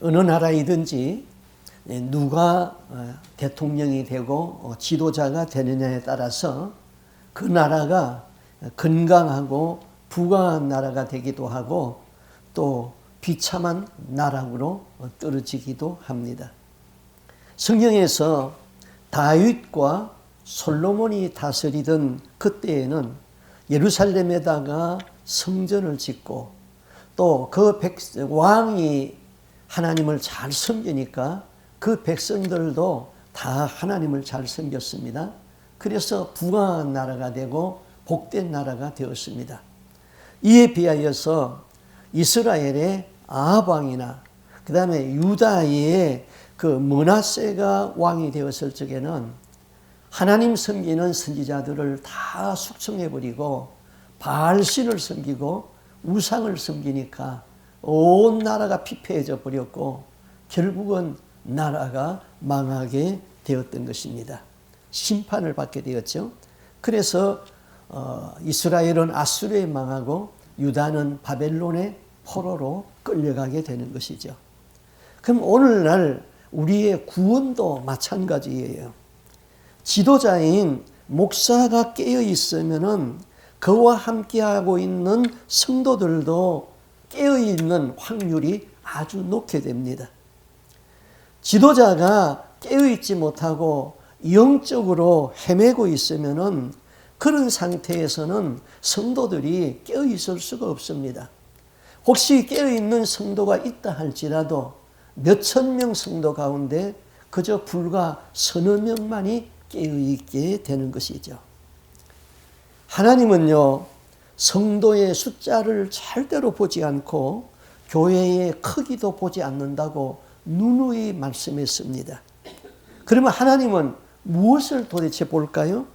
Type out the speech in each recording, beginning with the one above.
어느 나라이든지 누가 대통령이 되고 지도자가 되느냐에 따라서 그 나라가 건강하고 부강한 나라가 되기도 하고 또 비참한 나라로 떨어지기도 합니다. 성경에서 다윗과 솔로몬이 다스리던 그때에는 예루살렘에다가 성전을 짓고 또 그 왕이 하나님을 잘 섬기니까 그 백성들도 다 하나님을 잘 섬겼습니다. 그래서 부강한 나라가 되고 복된 나라가 되었습니다. 이에 비하여서 이스라엘의 아합 왕이나 그 다음에 유다의 그 므낫세가 왕이 되었을 적에는 하나님 섬기는 선지자들을 다 숙청해버리고 바알신을 섬기고 우상을 섬기니까 온 나라가 피폐해져 버렸고 결국은 나라가 망하게 되었던 것입니다. 심판을 받게 되었죠. 그래서 이스라엘은 아수르에 망하고 유다는 바벨론의 포로로 끌려가게 되는 것이죠. 그럼 오늘날 우리의 구원도 마찬가지예요. 지도자인 목사가 깨어 있으면은 그와 함께하고 있는 성도들도 깨어 있는 확률이 아주 높게 됩니다. 지도자가 깨어 있지 못하고 영적으로 헤매고 있으면은 그런 상태에서는 성도들이 깨어 있을 수가 없습니다. 혹시 깨어 있는 성도가 있다 할지라도 몇천 명 성도 가운데 그저 불과 서너 명만이 깨어 있게 되는 것이죠. 하나님은요, 성도의 숫자를 절대로 보지 않고 교회의 크기도 보지 않는다고 누누이 말씀했습니다. 그러면 하나님은 무엇을 도대체 볼까요?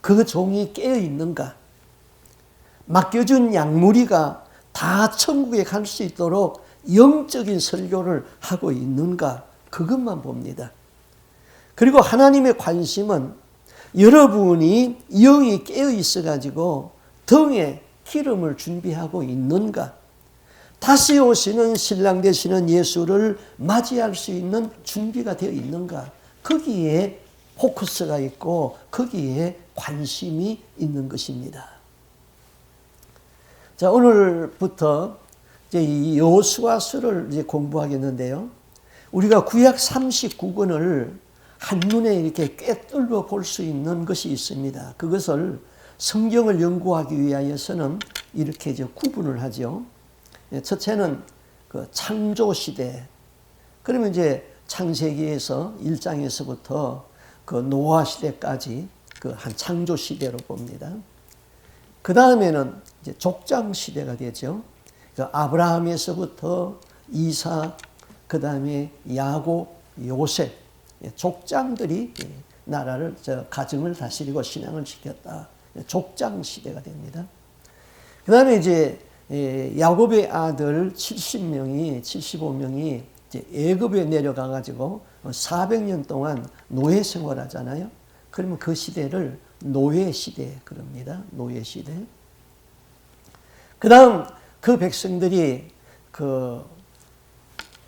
그 종이 깨어 있는가? 맡겨준 양무리가 다 천국에 갈 수 있도록 영적인 설교를 하고 있는가? 그것만 봅니다. 그리고 하나님의 관심은 여러분이 영이 깨어 있어가지고 등에 기름을 준비하고 있는가? 다시 오시는 신랑 되시는 예수를 맞이할 수 있는 준비가 되어 있는가? 거기에 포커스가 있고 거기에 관심이 있는 것입니다. 자, 오늘부터 이제 이 여호수아서를 이제 공부하겠는데요. 우리가 구약 39권을 한눈에 이렇게 꿰뚫어 볼 수 있는 것이 있습니다. 그것을 성경을 연구하기 위하여서는 이렇게 이제 구분을 하죠. 첫째는 그 창조 시대. 그러면 이제 창세기에서 1장에서부터 그 노아 시대까지 그 한 창조 시대로 봅니다. 그 다음에는 이제 족장 시대가 되죠. 그 아브라함에서부터 이삭, 그 다음에 야곱, 요셉, 족장들이 나라를, 가정을 다스리고 신앙을 지켰다. 족장 시대가 됩니다. 그 다음에 이제 야곱의 아들 75명이 이제 애굽에 내려가가지고 400년 동안 노예 생활하잖아요. 그러면 그 시대를 노예 시대 그럽니다. 노예 시대. 그 다음 그 백성들이 그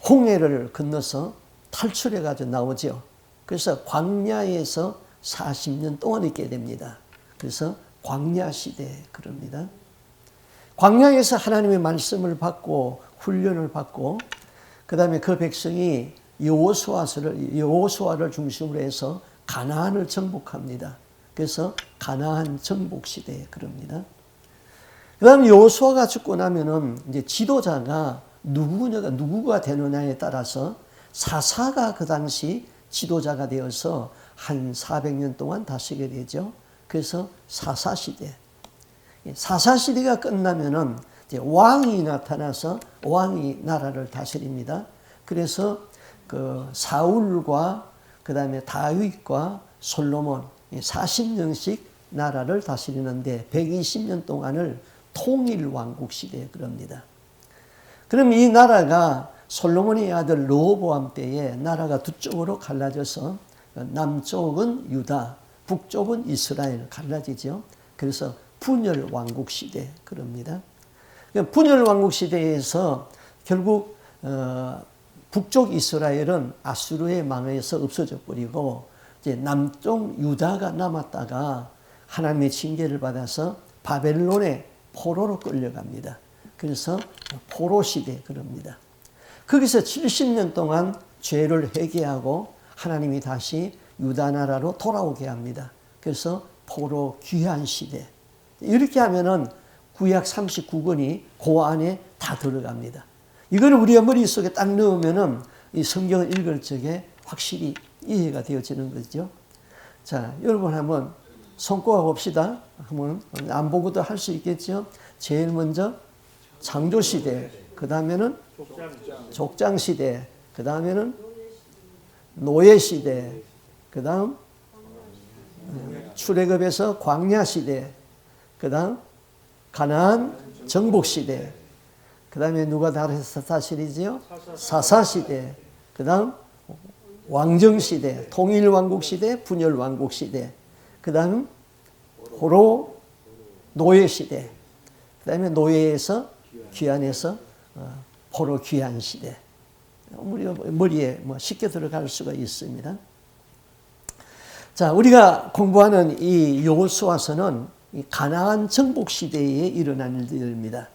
홍해를 건너서 탈출해가지고 나오죠. 그래서 광야에서 40년 동안 있게 됩니다. 그래서 광야 시대 그럽니다. 광야에서 하나님의 말씀을 받고 훈련을 받고 그 다음에 그 백성이 여호수아를 중심으로 해서 가나안을 정복합니다. 그래서 가나안 정복 시대 그럽니다. 그 다음에 여호수아가 죽고 나면은 이제 지도자가 누구가 되느냐에 따라서 사사가 그 당시 지도자가 되어서 한 400년 동안 다스리게 되죠. 그래서 사사시대. 사사시대가 끝나면은 이제 왕이 나타나서 왕이 나라를 다스립니다. 그래서 그 사울과 그 다음에 다윗과 솔로몬 40년씩 나라를 다스리는데 120년 동안을 통일왕국 시대 그럽니다. 그럼 이 나라가 솔로몬의 아들 르호보암 때에 나라가 두 쪽으로 갈라져서 남쪽은 유다, 북쪽은 이스라엘 갈라지죠. 그래서 분열왕국 시대 그럽니다. 분열왕국 시대에서 결국 북쪽 이스라엘은 아수르에 망해서 없어져 버리고 이제 남쪽 유다가 남았다가 하나님의 징계를 받아서 바벨론의 포로로 끌려갑니다. 그래서 포로 시대 그럽니다. 거기서 70년 동안 죄를 회개하고 하나님이 다시 유다 나라로 돌아오게 합니다. 그래서 포로 귀환 시대. 이렇게 하면은 구약 39권이 그 안에 다 들어갑니다. 이거를 우리가 머릿속에 딱 넣으면은 이 성경을 읽을 적에 확실히 이해가 되어지는 거죠. 자, 여러분 한번 손꼽아 봅시다. 한번 안 보고도 할 수 있겠죠. 제일 먼저 창조시대, 그 다음에는 족장시대, 그 다음에는 노예시대, 그 다음 출애굽에서 광야시대, 그 다음 가나안 정복시대, 그 다음에 누가 다스리지요? 사사시대, 그 다음 왕정시대, 통일왕국시대, 분열왕국시대, 그 다음 포로 노예시대, 그 다음에 노예에서 귀환해서 포로 귀환시대. 우리가 머리에 쉽게 들어갈 수가 있습니다. 자, 우리가 공부하는 이 여호수아서는 가나안 정복 시대에 일어난 일들입니다.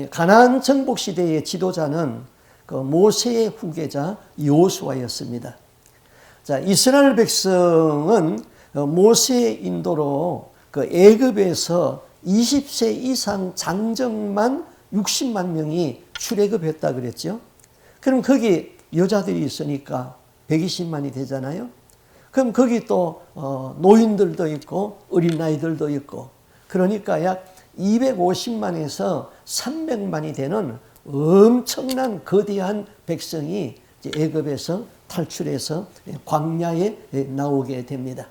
가나안 정복 시대의 지도자는 그 모세의 후계자 여호수아였습니다. 자, 이스라엘 백성은 모세의 인도로 그 애굽에서 20세 이상 장정만 60만 명이 출애굽했다 그랬죠. 그럼 거기 여자들이 있으니까 120만이 되잖아요. 그럼 거기 또 노인들도 있고 어린아이들도 있고 그러니까 약 250만에서 300만이 되는 엄청난 거대한 백성이 애굽에서 탈출해서 광야에 나오게 됩니다.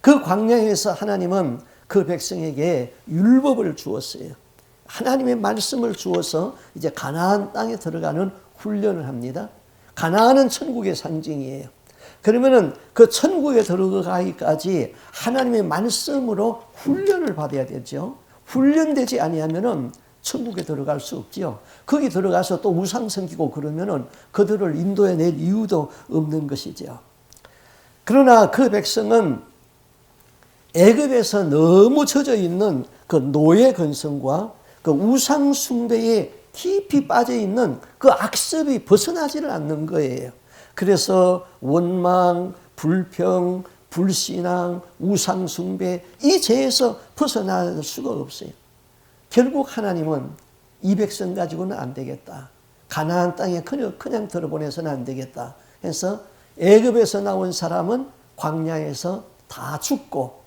그 광야에서 하나님은 그 백성에게 율법을 주었어요. 하나님의 말씀을 주어서 이제 가나안 땅에 들어가는 훈련을 합니다. 가나안은 천국의 상징이에요. 그러면은 그 천국에 들어가기까지 하나님의 말씀으로 훈련을 받아야 되죠. 훈련되지 아니하면은 천국에 들어갈 수 없지요. 거기 들어가서 또 우상 섬기고 그러면은 그들을 인도해 낼 이유도 없는 것이죠. 그러나 그 백성은 애굽에서 너무 젖어 있는 그 노예 근성과 그 우상 숭배에 깊이 빠져 있는 그 악습이 벗어나지를 않는 거예요. 그래서 원망, 불평, 불신앙, 우상 숭배 이 죄에서 벗어날 수가 없어요. 결국 하나님은 이 백성 가지고는 안 되겠다. 가나안 땅에 그냥 들어보내서는 안 되겠다. 해서 애굽에서 나온 사람은 광야에서 다 죽고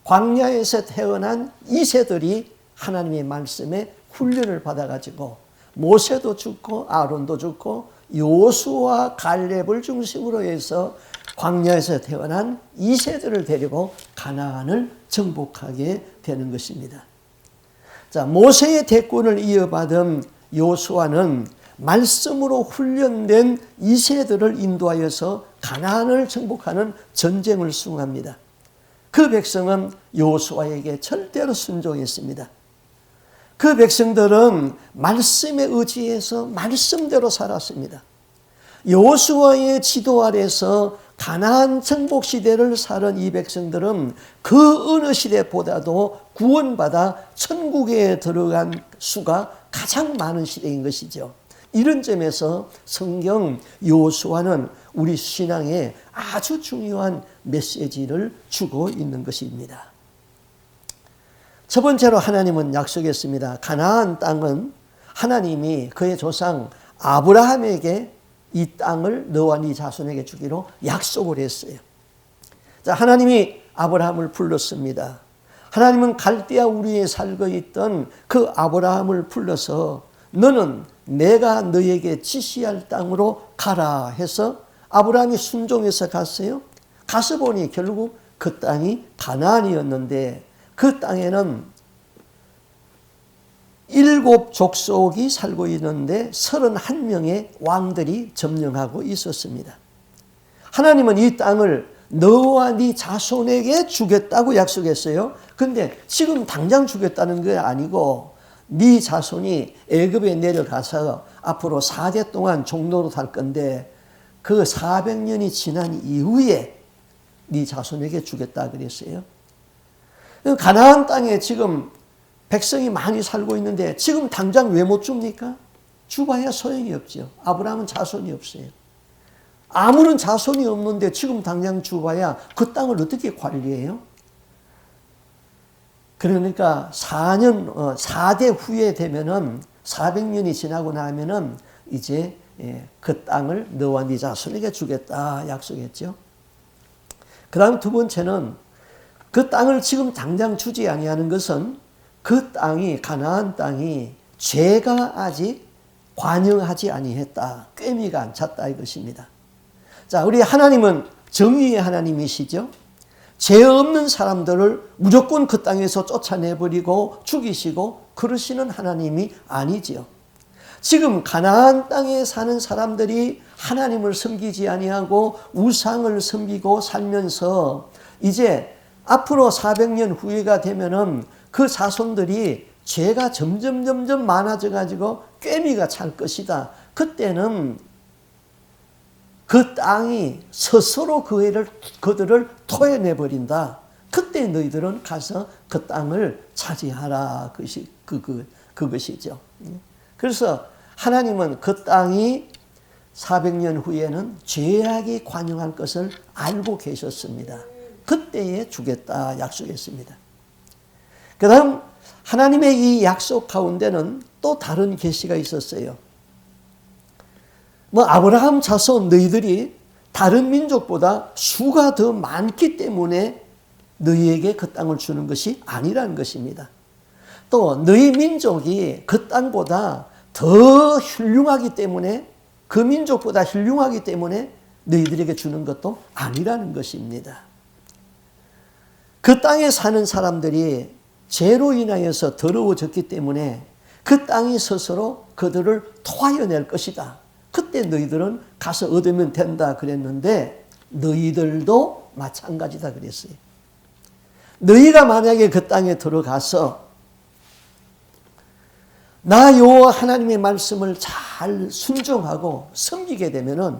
광야에서 태어난 이세들이 하나님의 말씀에 훈련을 받아가지고 모세도 죽고 아론도 죽고 여호수아와 갈렙을 중심으로 해서 광야에서 태어난 이세들을 데리고 가나안을 정복하게 되는 것입니다. 자, 모세의 대권을 이어받은 여호수아는 말씀으로 훈련된 이세들을 인도하여서 가나안을 정복하는 전쟁을 수행합니다. 그 백성은 여호수아에게 절대로 순종했습니다. 그 백성들은 말씀에 의지해서 말씀대로 살았습니다. 여호수아의 지도 아래서 가나안 정복 시대를 살은 이 백성들은 그 어느 시대보다도 구원받아 천국에 들어간 수가 가장 많은 시대인 것이죠. 이런 점에서 성경 여호수아는 우리 신앙에 아주 중요한 메시지를 주고 있는 것입니다. 첫 번째로 하나님은 약속했습니다. 가나안 땅은 하나님이 그의 조상 아브라함에게 이 땅을 너와 네 자손에게 주기로 약속을 했어요. 자, 하나님이 아브라함을 불렀습니다. 하나님은 갈대아 우리에 살고 있던 그 아브라함을 불러서 너는 내가 너에게 지시할 땅으로 가라 해서 아브라함이 순종해서 갔어요. 가서 보니 결국 그 땅이 가나안이었는데 그 땅에는 7 족속이 살고 있는데 31명의 왕들이 점령하고 있었습니다. 하나님은 이 땅을 너와 네 자손에게 주겠다고 약속했어요. 그런데 지금 당장 주겠다는 게 아니고 네 자손이 애굽에 내려가서 앞으로 4대 동안 종로로 살 건데 그 400년이 지난 이후에 네 자손에게 주겠다 그랬어요. 가나안 땅에 지금 백성이 많이 살고 있는데 지금 당장 왜 못 줍니까? 주봐야 소용이 없죠. 아브라함은 자손이 없어요. 아무런 자손이 없는데 지금 당장 주봐야 그 땅을 어떻게 관리해요? 그러니까 4대 후에 되면은 400년이 지나고 나면은 이제 그 땅을 너와 네 자손에게 주겠다 약속했죠. 그 다음 두 번째는 그 땅을 지금 당장 주지 아니하는 것은 그 땅이 가나안 땅이 죄가 아직 관영하지 아니했다. 꿰미가 안 찼다 이것입니다. 자, 우리 하나님은 정의의 하나님이시죠. 죄 없는 사람들을 무조건 그 땅에서 쫓아내버리고 죽이시고 그러시는 하나님이 아니지요. 지금 가나안 땅에 사는 사람들이 하나님을 섬기지 아니하고 우상을 섬기고 살면서 이제 앞으로 400년 후회가 되면은 그 자손들이 죄가 점점 많아져 가지고 꿰미가 찰 것이다. 그때는 그 땅이 스스로 그들을 토해내 버린다. 그때 너희들은 가서 그 땅을 차지하라. 그것이죠. 그래서 하나님은 그 땅이 400년 후에는 죄악이 관영할 것을 알고 계셨습니다. 그때에 주겠다 약속했습니다. 그 다음 하나님의 이 약속 가운데는 또 다른 계시가 있었어요. 아브라함 자손 너희들이 다른 민족보다 수가 더 많기 때문에 너희에게 그 땅을 주는 것이 아니라는 것입니다. 또 너희 민족이 그 땅보다 더 훌륭하기 때문에 그 민족보다 훌륭하기 때문에 너희들에게 주는 것도 아니라는 것입니다. 그 땅에 사는 사람들이 죄로 인하여서 더러워졌기 때문에 그 땅이 스스로 그들을 토하여낼 것이다. 그때 너희들은 가서 얻으면 된다 그랬는데 너희들도 마찬가지다 그랬어요. 너희가 만약에 그 땅에 들어가서 나 여호와 하나님의 말씀을 잘 순종하고 섬기게 되면은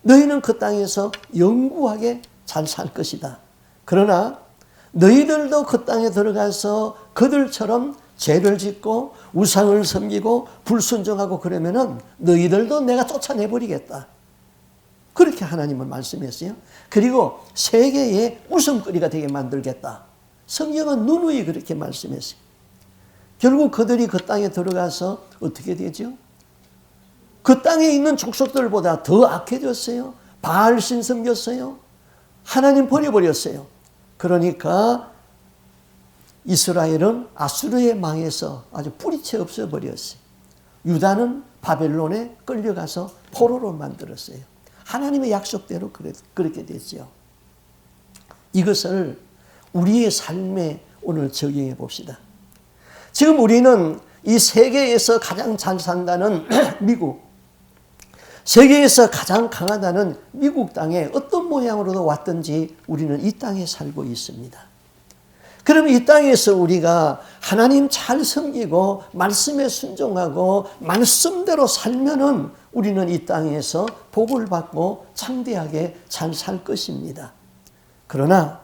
너희는 그 땅에서 영구하게 잘 살 것이다. 그러나 너희들도 그 땅에 들어가서 그들처럼 죄를 짓고 우상을 섬기고 불순종하고 그러면은 너희들도 내가 쫓아내버리겠다. 그렇게 하나님은 말씀했어요. 그리고 세계의 웃음거리가 되게 만들겠다. 성경은 누누이 그렇게 말씀했어요. 결국 그들이 그 땅에 들어가서 어떻게 되죠? 그 땅에 있는 족속들보다 더 악해졌어요. 바알신 섬겼어요. 하나님 버려버렸어요. 그러니까 이스라엘은 아수르에 망해서 아주 뿌리채 없어버렸어요. 유다는 바벨론에 끌려가서 포로로 만들었어요. 하나님의 약속대로 그렇게 됐죠. 이것을 우리의 삶에 오늘 적용해 봅시다. 지금 우리는 이 세계에서 가장 잘 산다는 미국, 세계에서 가장 강하다는 미국 땅에 어떤 모양으로도 왔든지 우리는 이 땅에 살고 있습니다. 그러면 이 땅에서 우리가 하나님 잘 섬기고 말씀에 순종하고 말씀대로 살면은 우리는 이 땅에서 복을 받고 창대하게 잘 살 것입니다. 그러나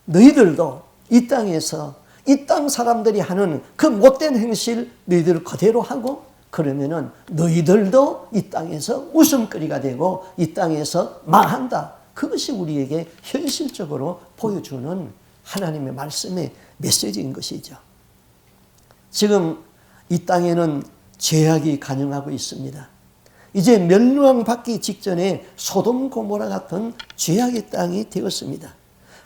너희들도 이 땅에서 이 땅 사람들이 하는 그 못된 행실 너희들 그대로 하고 그러면은 너희들도 이 땅에서 웃음거리가 되고 이 땅에서 망한다. 그것이 우리에게 현실적으로 보여주는 하나님의 말씀의 메시지인 것이죠. 지금 이 땅에는 죄악이 간영하고 있습니다. 이제 멸망받기 직전에 소돔 고모라 같은 죄악의 땅이 되었습니다.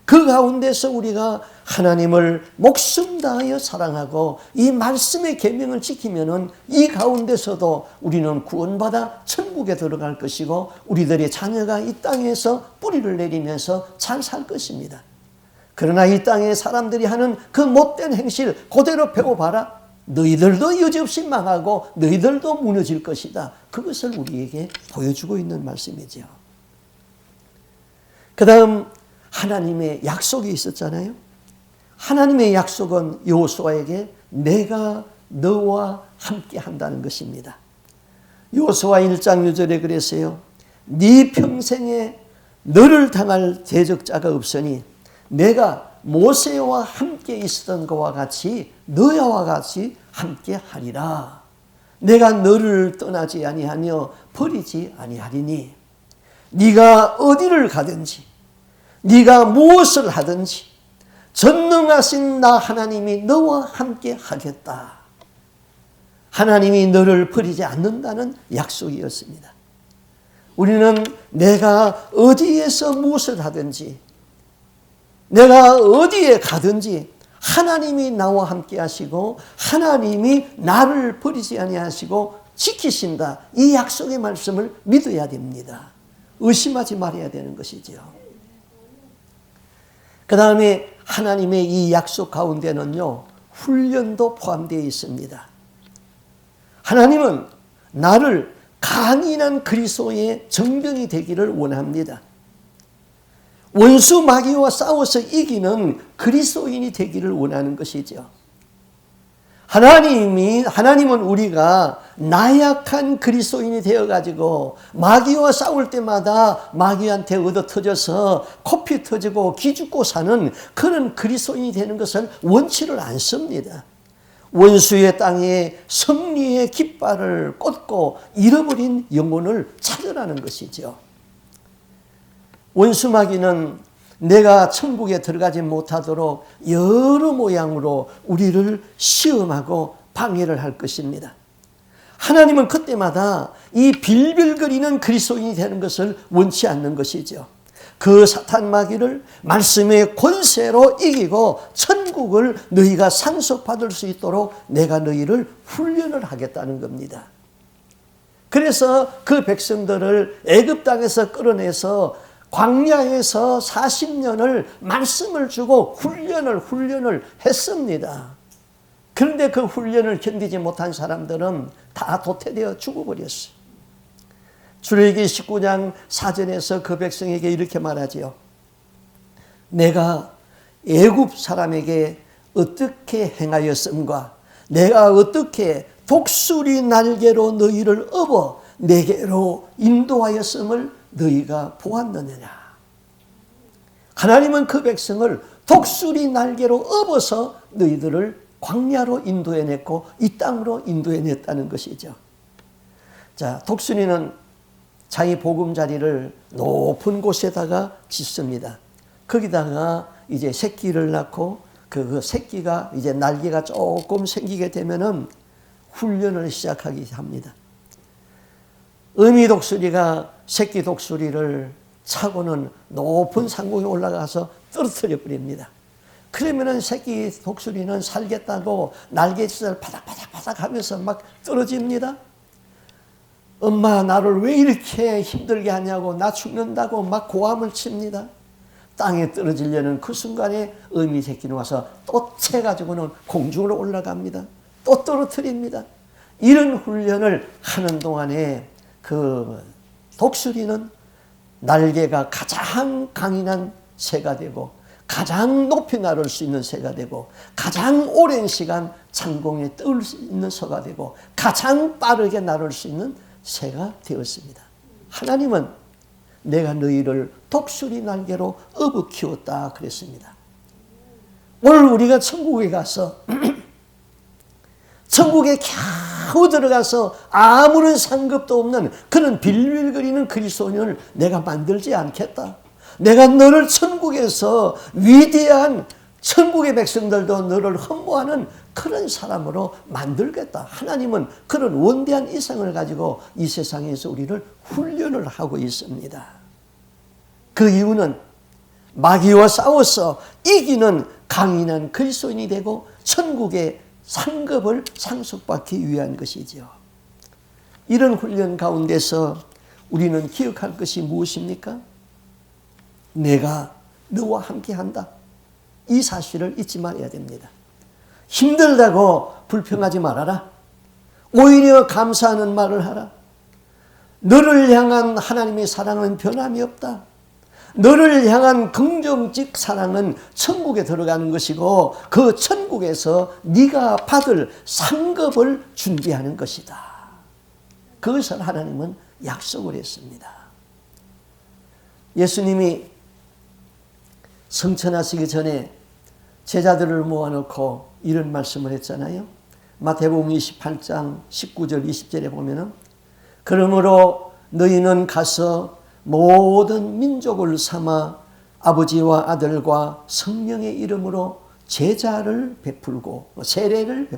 그 가운데서 우리가 하나님을 목숨 다하여 사랑하고 이 말씀의 계명을 지키면은 이 가운데서도 우리는 구원받아 천국에 들어갈 것이고 우리들의 자녀가 이 땅에서 뿌리를 내리면서 잘 살 것입니다. 그러나 이 땅에 사람들이 하는 그 못된 행실 그대로 배워봐라. 너희들도 여지없이 망하고 너희들도 무너질 것이다. 그것을 우리에게 보여주고 있는 말씀이죠. 그 다음 하나님의 약속이 있었잖아요. 하나님의 약속은 여호수아에게 내가 너와 함께 한다는 것입니다. 여호수아 1장 6절에 그랬어요. 네 평생에 너를 당할 대적자가 없으니 내가 모세와 함께 있었던 것과 같이 너와 같이 함께 하리라. 내가 너를 떠나지 아니하며 버리지 아니하리니 네가 어디를 가든지 네가 무엇을 하든지 전능하신 나 하나님이 너와 함께 하겠다. 하나님이 너를 버리지 않는다는 약속이었습니다. 우리는 내가 어디에서 무엇을 하든지 내가 어디에 가든지 하나님이 나와 함께 하시고 하나님이 나를 버리지 아니하시고 지키신다. 이 약속의 말씀을 믿어야 됩니다. 의심하지 말아야 되는 것이죠. 그 다음에 하나님의 이 약속 가운데는요, 훈련도 포함되어 있습니다. 하나님은 나를 강인한 그리스도의 정병이 되기를 원합니다. 원수 마귀와 싸워서 이기는 그리스도인이 되기를 원하는 것이죠. 하나님은 우리가 나약한 그리스도인이 되어가지고 마귀와 싸울 때마다 마귀한테 얻어 터져서 코피 터지고 기죽고 사는 그런 그리스도인이 되는 것을 원치를 않습니다. 원수의 땅에 승리의 깃발을 꽂고 잃어버린 영혼을 찾으라는 것이죠. 원수 마귀는 내가 천국에 들어가지 못하도록 여러 모양으로 우리를 시험하고 방해를 할 것입니다. 하나님은 그때마다 이 빌빌거리는 그리스도인이 되는 것을 원치 않는 것이죠. 그 사탄 마귀를 말씀의 권세로 이기고 천국을 너희가 상속받을 수 있도록 내가 너희를 훈련을 하겠다는 겁니다. 그래서 그 백성들을 애굽 땅에서 끌어내서 광야에서 40년을 말씀을 주고 훈련을 했습니다. 그런데 그 훈련을 견디지 못한 사람들은 다 도태되어 죽어버렸어요. 출애굽기 19장 4절에서 그 백성에게 이렇게 말하지요. 내가 애굽 사람에게 어떻게 행하였음과 내가 어떻게 독수리 날개로 너희를 업어 내게로 인도하였음을 너희가 보았느냐. 하나님은 그 백성을 독수리 날개로 업어서 너희들을 광야로 인도해냈고 이 땅으로 인도해냈다는 것이죠. 자, 독수리는 자기 보금자리를 높은 곳에다가 짓습니다. 거기다가 이제 새끼를 낳고 그 새끼가 이제 날개가 조금 생기게 되면은 훈련을 시작하기 합니다. 어미 독수리가 새끼 독수리를 차고는 높은 상공에 올라가서 떨어뜨려 버립니다. 그러면은 새끼 독수리는 살겠다고 날개짓을 바닥바닥 하면서 막 떨어집니다. 엄마 나를 왜 이렇게 힘들게 하냐고 나 죽는다고 막 고함을 칩니다. 땅에 떨어지려는 그 순간에 어미 새끼는 와서 또 채가지고는 공중으로 올라갑니다. 또 떨어뜨립니다. 이런 훈련을 하는 동안에 그 독수리는 날개가 가장 강인한 새가 되고 가장 높이 날을 수 있는 새가 되고 가장 오랜 시간 창공에 뜰 수 있는 새가 되고 가장 빠르게 날을 수 있는 새가 되었습니다. 하나님은 내가 너희를 독수리 날개로 업어 키웠다 그랬습니다. 오늘 우리가 천국에 가서 천국에 겨우 들어가서 아무런 상급도 없는 그런 빌빌거리는 그리스도인을 내가 만들지 않겠다. 내가 너를 천국에서 위대한 천국의 백성들도 너를 흠모하는 그런 사람으로 만들겠다. 하나님은 그런 원대한 이상을 가지고 이 세상에서 우리를 훈련을 하고 있습니다. 그 이유는 마귀와 싸워서 이기는 강인한 그리스도인이 되고 천국의 상급을 상속받기 위한 것이죠. 이런 훈련 가운데서 우리는 기억할 것이 무엇입니까? 내가 너와 함께한다. 이 사실을 잊지 말아야 됩니다. 힘들다고 불평하지 말아라. 오히려 감사하는 말을 하라. 너를 향한 하나님의 사랑은 변함이 없다. 너를 향한 긍정적 사랑은 천국에 들어가는 것이고 그 천국에서 네가 받을 상급을 준비하는 것이다. 그것을 하나님은 약속을 했습니다. 예수님이 성천하시기 전에 제자들을 모아놓고 이런 말씀을 했잖아요. 마태복음 28장 19절 20절에 보면은 그러므로 너희는 가서 모든 민족을 삼아 아버지와 아들과 성령의 이름으로 제자를 베풀고 세례를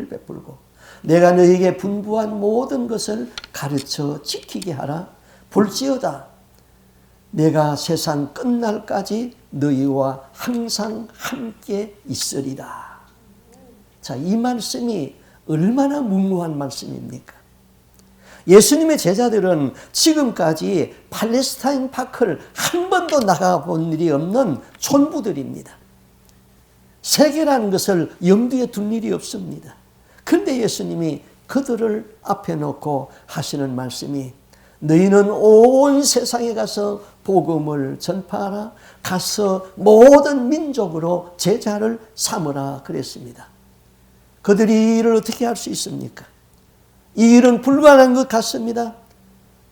베풀고 내가 너희에게 분부한 모든 것을 가르쳐 지키게 하라. 볼지어다 내가 세상 끝날까지 너희와 항상 함께 있으리라. 자, 이 말씀이 얼마나 무모한 말씀입니까? 예수님의 제자들은 지금까지 팔레스타인 파크를 한 번도 나가본 일이 없는 촌부들입니다. 세계라는 것을 염두에 둘 일이 없습니다. 그런데 예수님이 그들을 앞에 놓고 하시는 말씀이 너희는 온 세상에 가서 복음을 전파하라. 가서 모든 민족으로 제자를 삼으라 그랬습니다. 그들이 이 일을 어떻게 할 수 있습니까? 이 일은 불가능한 것 같습니다.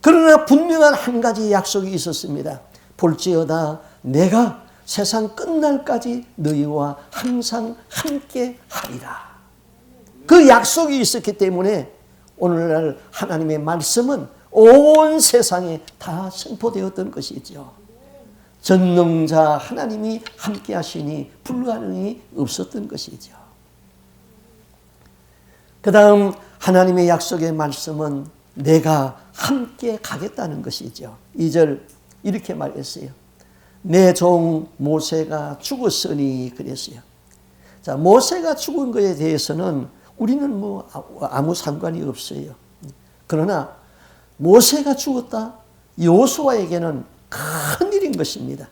그러나 분명한 한 가지 약속이 있었습니다. 볼지어다 내가 세상 끝날까지 너희와 항상 함께 하리라. 그 약속이 있었기 때문에 오늘날 하나님의 말씀은 온 세상에 다 선포되었던 것이죠. 전능자 하나님이 함께 하시니 불가능이 없었던 것이죠. 그 다음 하나님의 약속의 말씀은 내가 함께 가겠다는 것이죠. 2절 이렇게 말했어요. 내 종 모세가 죽었으니 그랬어요. 자, 모세가 죽은 것에 대해서는 우리는 뭐 아무 상관이 없어요. 그러나 모세가 죽었다? 여호수아에게는 큰 일인 것입니다.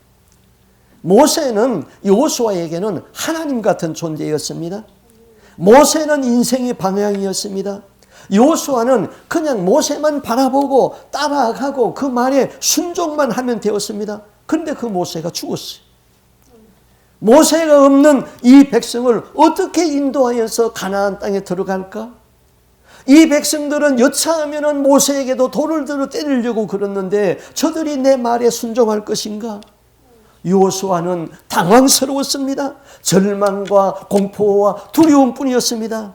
모세는 여호수아에게는 하나님 같은 존재였습니다. 모세는 인생의 방향이었습니다. 여호수아는 그냥 모세만 바라보고 따라가고 그 말에 순종만 하면 되었습니다. 그런데 그 모세가 죽었어요. 모세가 없는 이 백성을 어떻게 인도하여서 가나안 땅에 들어갈까? 이 백성들은 여차하면 모세에게도 돌을 들어 때리려고 그랬는데 저들이 내 말에 순종할 것인가? 여호수아는 당황스러웠습니다. 절망과 공포와 두려움뿐이었습니다.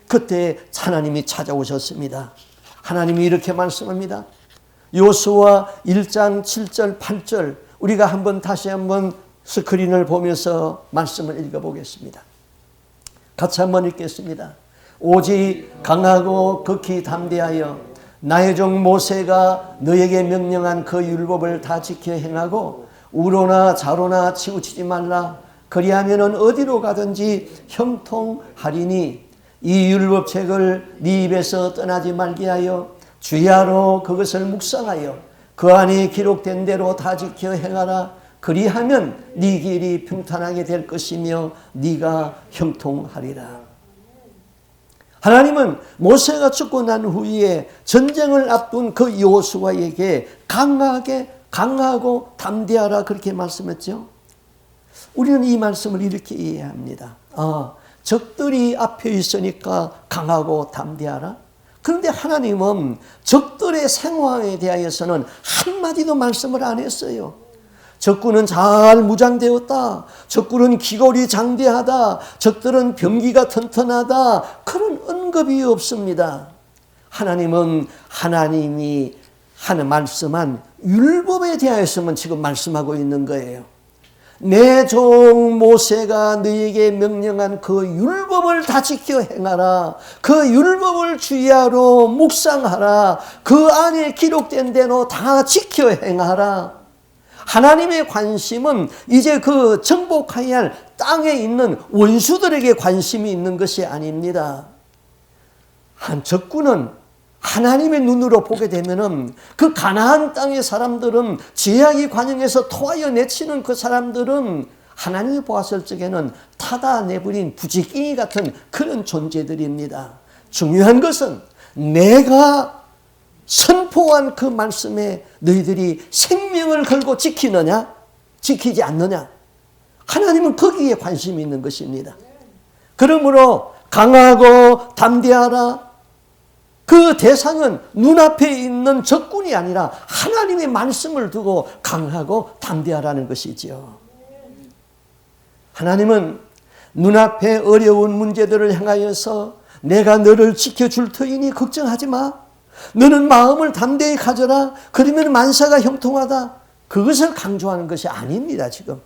그때 하나님이 찾아오셨습니다. 하나님이 이렇게 말씀합니다. 여호수아 1장 7절 8절 우리가 다시 한번 스크린을 보면서 말씀을 읽어보겠습니다. 같이 한번 읽겠습니다. 오직 강하고 극히 담대하여 나의 종 모세가 너에게 명령한 그 율법을 다 지켜 행하고 우로나 좌로나 치우치지 말라. 그리하면 어디로 가든지 형통하리니 이 율법책을 네 입에서 떠나지 말게 하여 주야로 그것을 묵상하여 그 안에 기록된 대로 다 지켜 행하라. 그리하면 네 길이 평탄하게 될 것이며 네가 형통하리라. 하나님은 모세가 죽고 난 후에 전쟁을 앞둔 그 여호수아에게 강하고 담대하라 그렇게 말씀했죠. 우리는 이 말씀을 이렇게 이해합니다. 적들이 앞에 있으니까 강하고 담대하라. 그런데 하나님은 적들의 상황에 대하여서는 한마디도 말씀을 안 했어요. 적군은 잘 무장되었다. 적군은 기골이 장대하다. 적들은 병기가 튼튼하다. 그런 언급이 없습니다. 하나님은 하나님이 하는 말씀한 율법에 대하여서만 지금 말씀하고 있는 거예요. 내 종 모세가 너에게 명령한 그 율법을 다 지켜 행하라. 그 율법을 주야로 묵상하라. 그 안에 기록된 대로 다 지켜 행하라. 하나님의 관심은 이제 그 정복해야 할 땅에 있는 원수들에게 관심이 있는 것이 아닙니다. 한 적군은 하나님의 눈으로 보게 되면은 그 가나안 땅의 사람들은 죄악의 관영에서 토하여 내치는 그 사람들은 하나님이 보았을 적에는 타다 내버린 부지깽이 같은 그런 존재들입니다. 중요한 것은 내가 선포한 그 말씀에 너희들이 생명을 걸고 지키느냐 지키지 않느냐, 하나님은 거기에 관심이 있는 것입니다. 그러므로 강하고 담대하라. 그 대상은 눈앞에 있는 적군이 아니라 하나님의 말씀을 두고 강하고 담대하라는 것이지요. 하나님은 눈앞에 어려운 문제들을 향하여서 내가 너를 지켜줄 터이니 걱정하지 마. 너는 마음을 담대히 가져라. 그러면 만사가 형통하다. 그것을 강조하는 것이 아닙니다. 지금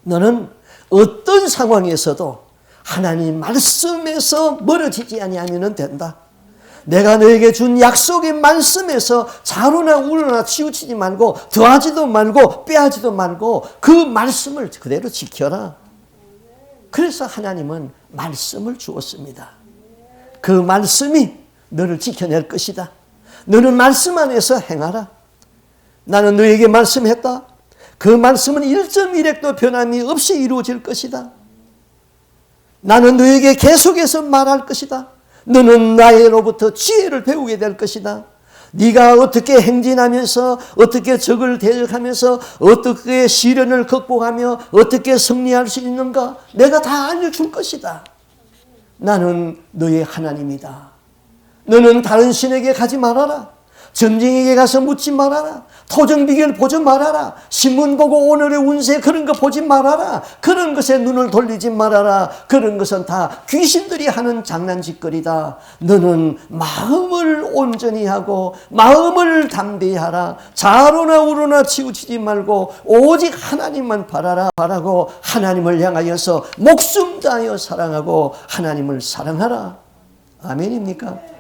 너는 어떤 상황에서도 하나님 말씀에서 멀어지지 아니하면 된다. 내가 너에게 준 약속의 말씀에서 좌로나 우로나 치우치지 말고 더하지도 말고 빼하지도 말고 그 말씀을 그대로 지켜라. 그래서 하나님은 말씀을 주었습니다. 그 말씀이 너를 지켜낼 것이다. 너는 말씀 안에서 행하라. 나는 너에게 말씀했다. 그 말씀은 1.1핵도 변함이 없이 이루어질 것이다. 나는 너에게 계속해서 말할 것이다. 너는 나로부터 지혜를 배우게 될 것이다. 네가 어떻게 행진하면서 어떻게 적을 대적하면서 어떻게 시련을 극복하며 어떻게 승리할 수 있는가 내가 다 알려줄 것이다. 나는 너의 하나님이다. 너는 다른 신에게 가지 말아라. 점쟁이에게 가서 묻지 말아라. 토정 비결 보지 말아라. 신문 보고 오늘의 운세 그런 거 보지 말아라. 그런 것에 눈을 돌리지 말아라. 그런 것은 다 귀신들이 하는 장난짓거리다. 너는 마음을 온전히 하고 마음을 담대히 하라. 좌로나 우로나 치우치지 말고 오직 하나님만 바라고 하나님을 향하여서 목숨 다하여 사랑하고 하나님을 사랑하라. 아멘입니까?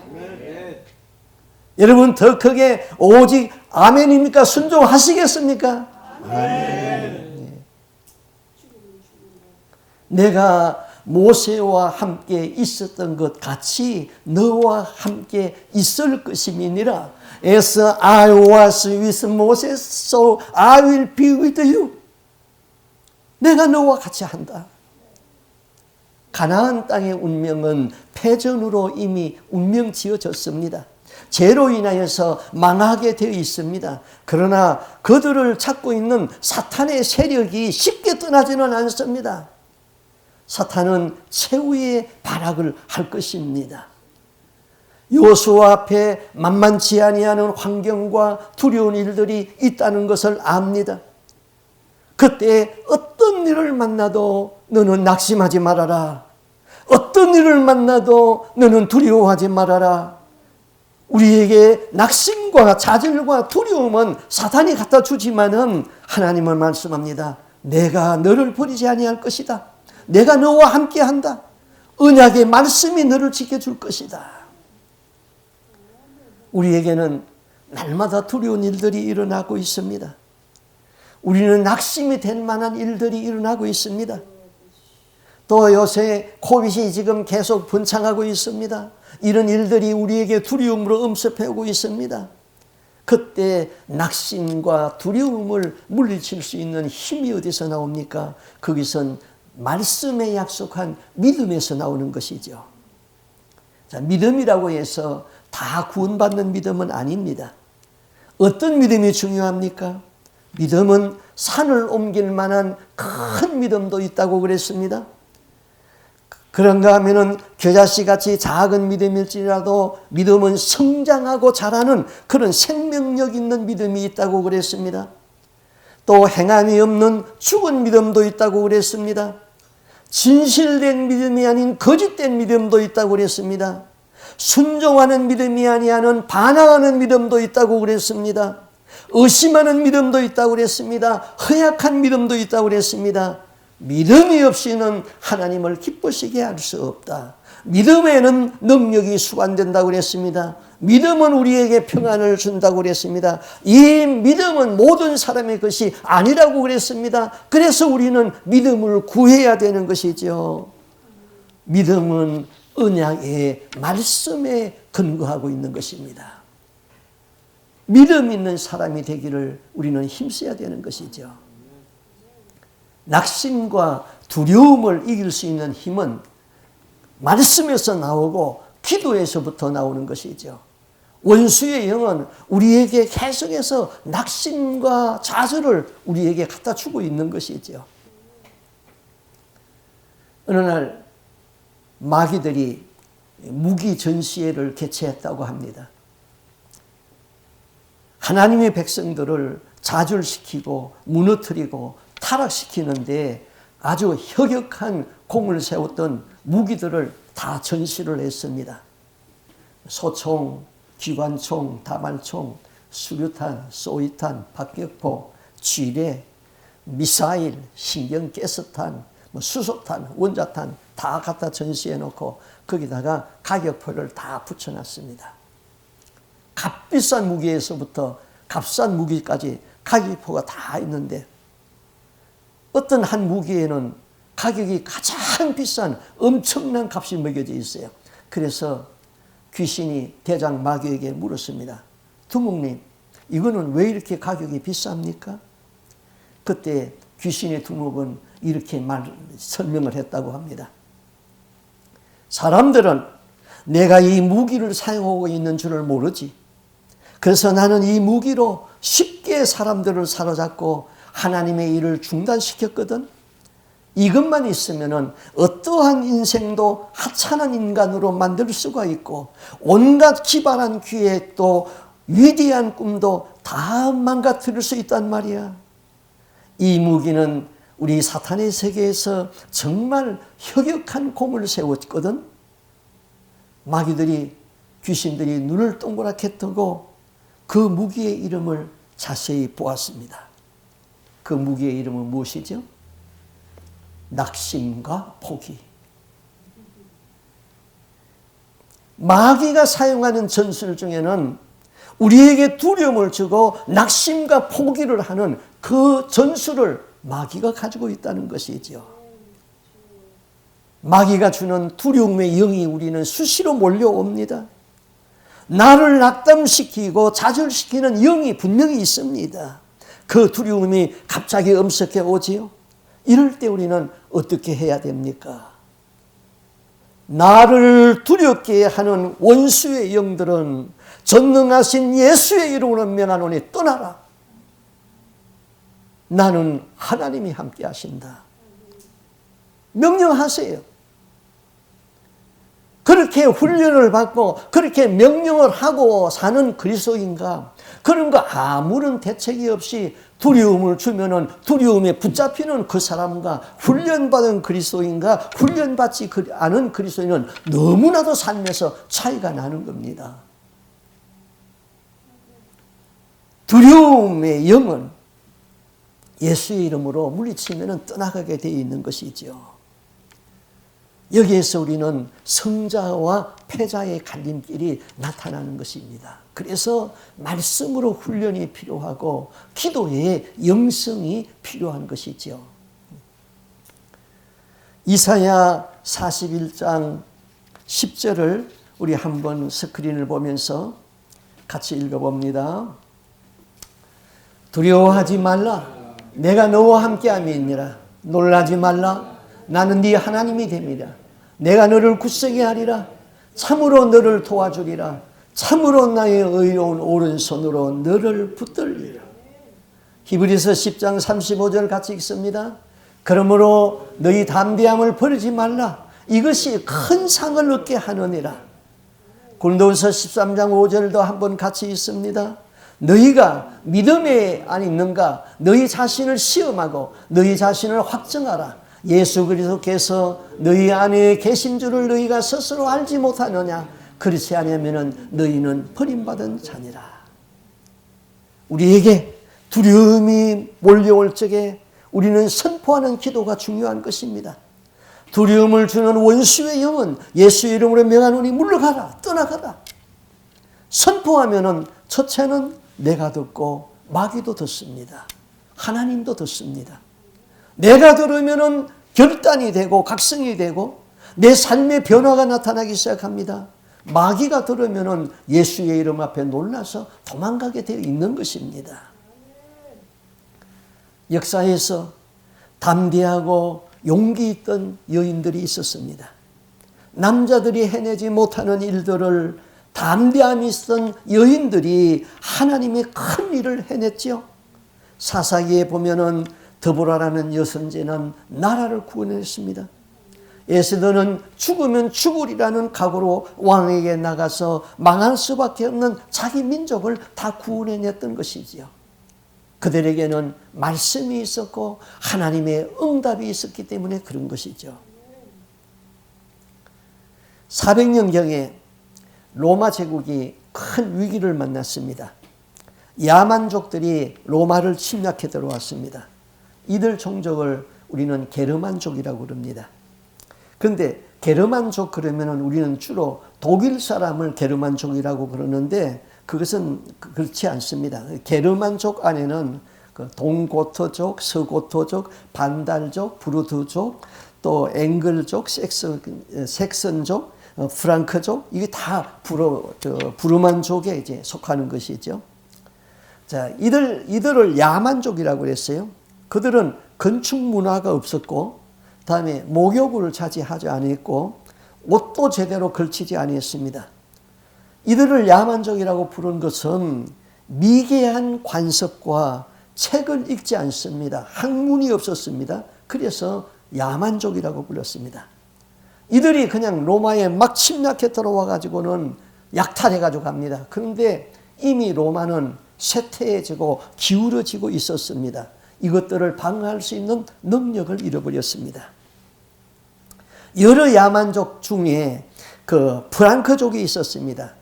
여러분 더 크게 오직 아멘입니까? 순종하시겠습니까? 아멘. 내가 모세와 함께 있었던 것 같이 너와 함께 있을 것임이니라. As I was with Moses, so I will be with you. 내가 너와 같이 한다. 가나안 땅의 운명은 패전으로 이미 운명 지어졌습니다. 죄로 인하여서 망하게 되어 있습니다. 그러나 그들을 찾고 있는 사탄의 세력이 쉽게 떠나지는 않습니다. 사탄은 최후의 발악을 할 것입니다. 여호수아 앞에 만만치 아니하는 환경과 두려운 일들이 있다는 것을 압니다. 그때 어떤 일을 만나도 너는 낙심하지 말아라. 어떤 일을 만나도 너는 두려워하지 말아라. 우리에게 낙심과 좌절과 두려움은 사탄이 갖다 주지만은 하나님은 말씀합니다. 내가 너를 버리지 아니할 것이다. 내가 너와 함께 한다. 언약의 말씀이 너를 지켜줄 것이다. 우리에게는 날마다 두려운 일들이 일어나고 있습니다. 우리는 낙심이 될 만한 일들이 일어나고 있습니다. 또 요새 코비드이 지금 계속 번창하고 있습니다. 이런 일들이 우리에게 두려움으로 엄습해오고 있습니다. 그때 낙심과 두려움을 물리칠 수 있는 힘이 어디서 나옵니까? 거기선 말씀에 약속한 믿음에서 나오는 것이죠. 자, 믿음이라고 해서 다 구원받는 믿음은 아닙니다. 어떤 믿음이 중요합니까? 믿음은 산을 옮길 만한 큰 믿음도 있다고 그랬습니다. 그런가 하면은 겨자씨 같이 작은 믿음일지라도 믿음은 성장하고 자라는 그런 생명력 있는 믿음이 있다고 그랬습니다. 또 행함이 없는 죽은 믿음도 있다고 그랬습니다. 진실된 믿음이 아닌 거짓된 믿음도 있다고 그랬습니다. 순종하는 믿음이 아니하는 반항하는 믿음도 있다고 그랬습니다. 의심하는 믿음도 있다고 그랬습니다. 허약한 믿음도 있다고 그랬습니다. 믿음이 없이는 하나님을 기쁘시게 할 수 없다. 믿음에는 능력이 수반된다고 그랬습니다. 믿음은 우리에게 평안을 준다고 그랬습니다. 이 믿음은 모든 사람의 것이 아니라고 그랬습니다. 그래서 우리는 믿음을 구해야 되는 것이죠. 믿음은 언약의 말씀에 근거하고 있는 것입니다. 믿음 있는 사람이 되기를 우리는 힘써야 되는 것이죠. 낙심과 두려움을 이길 수 있는 힘은 말씀에서 나오고 기도에서부터 나오는 것이죠. 원수의 영은 우리에게 계속해서 낙심과 좌절을 우리에게 갖다 주고 있는 것이죠. 어느 날 마귀들이 무기 전시회를 개최했다고 합니다. 하나님의 백성들을 좌절시키고 무너뜨리고 타락시키는데 아주 혁혁한 공을 세웠던 무기들을 다 전시를 했습니다. 소총, 기관총, 다발총, 수류탄, 쏘이탄, 박격포, 쥐레, 미사일, 신경가스탄, 수소탄, 원자탄 다 갖다 전시해 놓고 거기다가 가격표를 다 붙여놨습니다. 값비싼 무기에서부터 값싼 무기까지 가격표가 다 있는데 어떤 한 무기에는 가격이 가장 비싼 엄청난 값이 매겨져 있어요. 그래서 귀신이 대장 마귀에게 물었습니다. 두목님, 이거는 왜 이렇게 가격이 비쌉니까? 그때 귀신의 두목은 이렇게 설명을 했다고 합니다. 사람들은 내가 이 무기를 사용하고 있는 줄을 모르지. 그래서 나는 이 무기로 쉽게 사람들을 사로잡고 하나님의 일을 중단시켰거든. 이것만 있으면 어떠한 인생도 하찮은 인간으로 만들 수가 있고 온갖 기발한 기획도 위대한 꿈도 다 망가뜨릴 수 있단 말이야. 이 무기는 우리 사탄의 세계에서 정말 혁혁한 공을 세웠거든. 마귀들이 귀신들이 눈을 동그랗게 뜨고 그 무기의 이름을 자세히 보았습니다. 그 무기의 이름은 무엇이죠? 낙심과 포기. 마귀가 사용하는 전술 중에는 우리에게 두려움을 주고 낙심과 포기를 하는 그 전술을 마귀가 가지고 있다는 것이죠. 마귀가 주는 두려움의 영이 우리는 수시로 몰려옵니다. 나를 낙담시키고 좌절시키는 영이 분명히 있습니다. 그 두려움이 갑자기 엄습해 오지요. 이럴 때 우리는 어떻게 해야 됩니까? 나를 두렵게 하는 원수의 영들은 전능하신 예수의 이름으로 명하노니 떠나라. 나는 하나님이 함께 하신다. 명령하세요. 그렇게 훈련을 받고 그렇게 명령을 하고 사는 그리스도인가? 그런 거 아무런 대책이 없이 두려움을 주면은 두려움에 붙잡히는 그 사람과 훈련받은 그리스도인과 훈련받지 않은 그리스도인은 너무나도 삶에서 차이가 나는 겁니다. 두려움의 영은 예수의 이름으로 물리치면 떠나가게 되어 있는 것이죠. 여기에서 우리는 성자와 패자의 갈림길이 나타나는 것입니다. 그래서 말씀으로 훈련이 필요하고 기도의 영성이 필요한 것이죠. 이사야 41장 10절을 우리 한번 스크린을 보면서 같이 읽어봅니다. 두려워하지 말라. 내가 너와 함께함이니라. 놀라지 말라. 나는 네 하나님이 됩니다. 내가 너를 굳세게 하리라. 참으로 너를 도와주리라. 참으로 나의 의로운 오른손으로 너를 붙들리라. 히브리서 10장 35절 같이 읽습니다. 그러므로 너희 담대함을 버리지 말라. 이것이 큰 상을 얻게 하느니라. 고린도후서 13장 5절도 한번 같이 읽습니다. 너희가 믿음에 안 있는가? 너희 자신을 시험하고 너희 자신을 확정하라. 예수 그리스도께서 너희 안에 계신 줄을 너희가 스스로 알지 못하느냐? 그렇지 않으면 너희는 버림받은 자니라. 우리에게 두려움이 몰려올 적에 우리는 선포하는 기도가 중요한 것입니다. 두려움을 주는 원수의 영은 예수의 이름으로 명하노니 물러가라. 떠나가라. 선포하면은 첫째는 내가 듣고 마귀도 듣습니다. 하나님도 듣습니다. 내가 들으면은 결단이 되고 각성이 되고 내 삶의 변화가 나타나기 시작합니다. 마귀가 들으면은 예수의 이름 앞에 놀라서 도망가게 되어 있는 것입니다. 역사에서 담대하고 용기 있던 여인들이 있었습니다. 남자들이 해내지 못하는 일들을 담대함이 있던 여인들이 하나님의 큰 일을 해냈죠. 사사기에 보면은 드보라라는 여선제는 나라를 구원했습니다. 에스더는 죽으면 죽으리라는 각오로 왕에게 나가서 망할 수밖에 없는 자기 민족을 다 구원해냈던 것이지요. 그들에게는 말씀이 있었고 하나님의 응답이 있었기 때문에 그런 것이죠. 400년경에 로마 제국이 큰 위기를 만났습니다. 야만족들이 로마를 침략해 들어왔습니다. 이들 종족을 우리는 게르만족이라고 그럽니다. 그런데 게르만족 그러면 우리는 주로 독일 사람을 게르만족이라고 그러는데 그것은 그렇지 않습니다. 게르만족 안에는 동고토족, 서고토족, 반달족, 브루드족, 또 앵글족, 섹선족, 프랑크족, 이게 다 부르만족에 이제 속하는 것이죠. 자, 이들을 야만족이라고 그랬어요. 그들은 건축 문화가 없었고, 다음에 목욕을 자제하지 않았고, 옷도 제대로 걸치지 않았습니다. 이들을 야만족이라고 부른 것은 미개한 관습과 책을 읽지 않습니다. 학문이 없었습니다. 그래서 야만족이라고 불렀습니다. 이들이 그냥 로마에 막 침략해 들어와 가지고는 약탈해 가지고 갑니다. 그런데 이미 로마는 쇠퇴해지고 기울어지고 있었습니다. 이것들을 방어할 수 있는 능력을 잃어버렸습니다. 여러 야만족 중에 프랑크족이 있었습니다.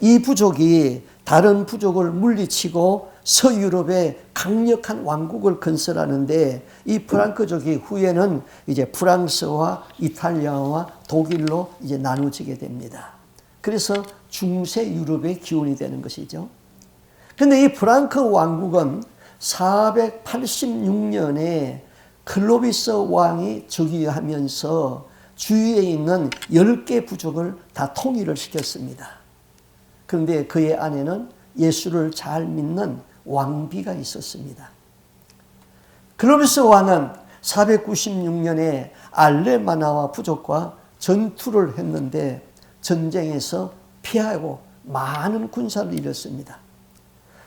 이 부족이 다른 부족을 물리치고 서유럽에 강력한 왕국을 건설하는데 이 프랑크족이 후에는 이제 프랑스와 이탈리아와 독일로 이제 나누어지게 됩니다. 그래서 중세 유럽의 기원이 되는 것이죠. 그런데 이 프랑크 왕국은 486년에 클로비스 왕이 즉위하면서 주위에 있는 10개 부족을 다 통일을 시켰습니다. 그런데 그의 안에는 예수를 잘 믿는 왕비가 있었습니다. 클로비스 왕은 496년에 알레마나와 부족과 전투를 했는데 전쟁에서 피하고 많은 군사를 잃었습니다.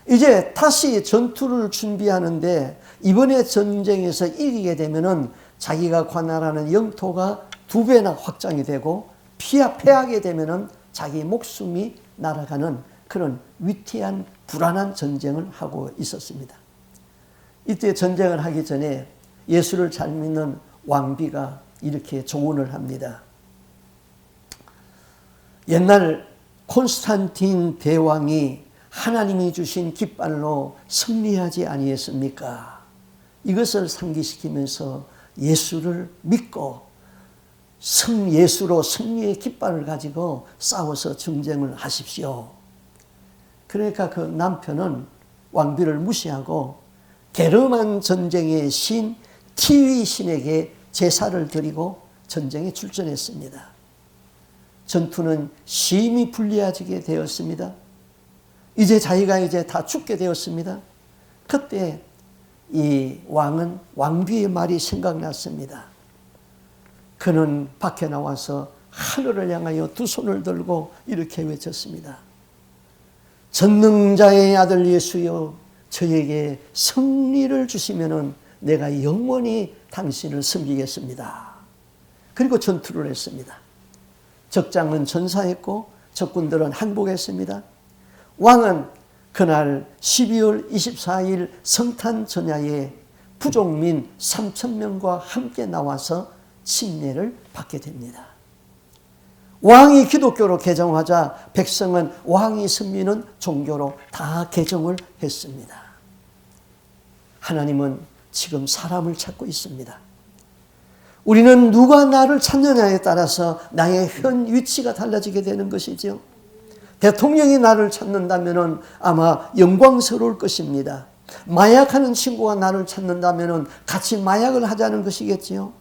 이제 다시 전투를 준비하는데 이번에 전쟁에서 이기게 되면은 자기가 관할하는 영토가 2배나 확장이 되고 패하게 되면은 자기 목숨이 날아가는 그런 위태한 불안한 전쟁을 하고 있었습니다. 이때 전쟁을 하기 전에 예수를 잘 믿는 왕비가 이렇게 조언을 합니다. 옛날 콘스탄틴 대왕이 하나님이 주신 깃발로 승리하지 아니했습니까? 이것을 상기시키면서 예수를 믿고 예수로 승리의 깃발을 가지고 싸워서 전쟁을 하십시오. 그러니까 그 남편은 왕비를 무시하고 게르만 전쟁의 신 티위 신에게 제사를 드리고 전쟁에 출전했습니다. 전투는 심히 불리해지게 되었습니다. 이제 자기가 다 죽게 되었습니다. 그때 이 왕은 왕비의 말이 생각났습니다. 그는 밖에 나와서 하늘을 향하여 두 손을 들고 이렇게 외쳤습니다. 전능자의 아들 예수여, 저에게 승리를 주시면은 내가 영원히 당신을 섬기겠습니다. 그리고 전투를 했습니다. 적장은 전사했고 적군들은 항복했습니다. 왕은 그날 12월 24일 성탄 전야에 부족민 3,000명과 함께 나와서 침례를 받게 됩니다. 왕이 기독교로 개정하자 백성은 왕이 섬기는 종교로 다 개정을 했습니다. 하나님은 지금 사람을 찾고 있습니다. 우리는 누가 나를 찾느냐에 따라서 나의 현 위치가 달라지게 되는 것이죠. 대통령이 나를 찾는다면 아마 영광스러울 것입니다. 마약하는 친구가 나를 찾는다면 같이 마약을 하자는 것이겠지요.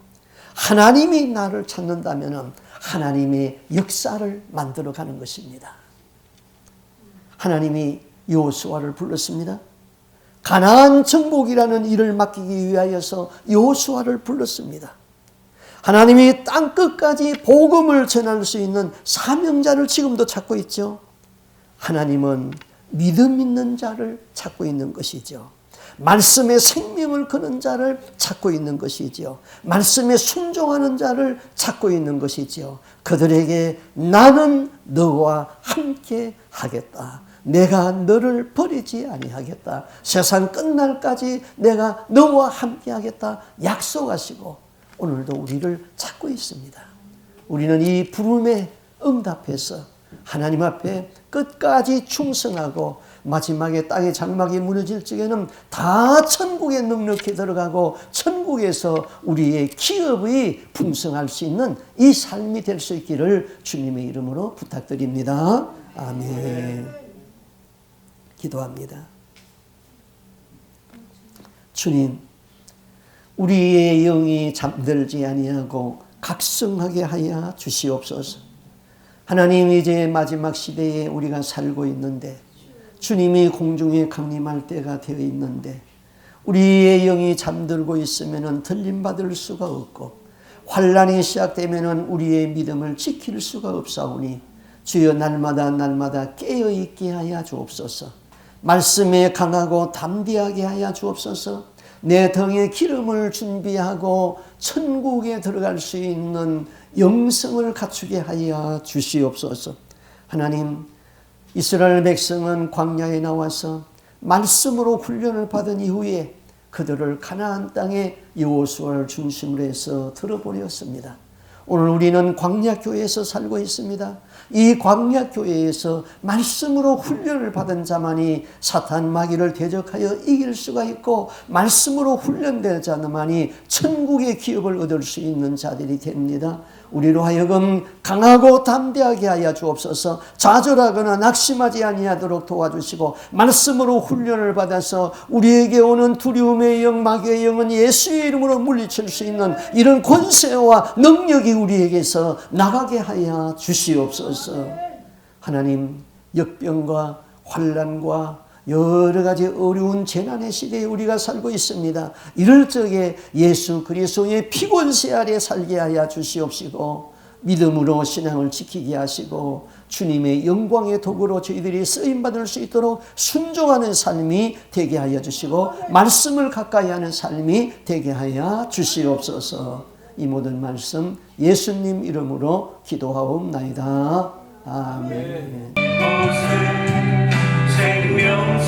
하나님이 나를 찾는다면 하나님의 역사를 만들어가는 것입니다. 하나님이 여호수아를 불렀습니다. 가나안 정복이라는 일을 맡기기 위하여서 여호수아를 불렀습니다. 하나님이 땅 끝까지 복음을 전할 수 있는 사명자를 지금도 찾고 있죠. 하나님은 믿음 있는 자를 찾고 있는 것이죠. 말씀에 생명을 거는 자를 찾고 있는 것이지요. 말씀에 순종하는 자를 찾고 있는 것이지요. 그들에게 나는 너와 함께 하겠다. 내가 너를 버리지 아니하겠다. 세상 끝날까지 내가 너와 함께 하겠다. 약속하시고 오늘도 우리를 찾고 있습니다. 우리는 이 부름에 응답해서 하나님 앞에 끝까지 충성하고 마지막에 땅의 장막이 무너질 적에는 다 천국에 넉넉히 들어가고 천국에서 우리의 기업이 풍성할 수 있는 이 삶이 될 수 있기를 주님의 이름으로 부탁드립니다. 아멘. 기도합니다. 주님, 우리의 영이 잠들지 아니하고 각성하게 하여 주시옵소서. 하나님, 이제 마지막 시대에 우리가 살고 있는데 주님이 공중에 강림할 때가 되어 있는데 우리의 영이 잠들고 있으면 들림받을 수가 없고 환난이 시작되면 우리의 믿음을 지킬 수가 없사오니 주여 날마다 깨어있게 하여 주옵소서. 말씀에 강하고 담대하게 하여 주옵소서. 내 등에 기름을 준비하고 천국에 들어갈 수 있는 영성을 갖추게 하여 주시옵소서. 하나님, 이스라엘 백성은 광야에 나와서 말씀으로 훈련을 받은 이후에 그들을 가나안 땅에 여호수아를 중심으로 해서 들어보냈습니다. 오늘 우리는 광야교회에서 살고 있습니다. 이 광야교회에서 말씀으로 훈련을 받은 자만이 사탄 마귀를 대적하여 이길 수가 있고 말씀으로 훈련된 자만이 천국의 기업을 얻을 수 있는 자들이 됩니다. 우리로 하여금 강하고 담대하게 하여 주옵소서. 좌절하거나 낙심하지 아니하도록 도와주시고 말씀으로 훈련을 받아서 우리에게 오는 두려움의 영, 마귀의 영은 예수의 이름으로 물리칠 수 있는 이런 권세와 능력이 우리에게서 나가게 하여 주시옵소서. 하나님, 역병과 환난과 여러 가지 어려운 재난의 시대에 우리가 살고 있습니다. 이럴 적에 예수 그리스도의 피권세 아래 살게 하여 주시옵시고 믿음으로 신앙을 지키게 하시고 주님의 영광의 도구로 저희들이 쓰임받을 수 있도록 순종하는 삶이 되게 하여 주시고 말씀을 가까이 하는 삶이 되게 하여 주시옵소서. 이 모든 말씀 예수님 이름으로 기도하옵나이다. 아멘. 생명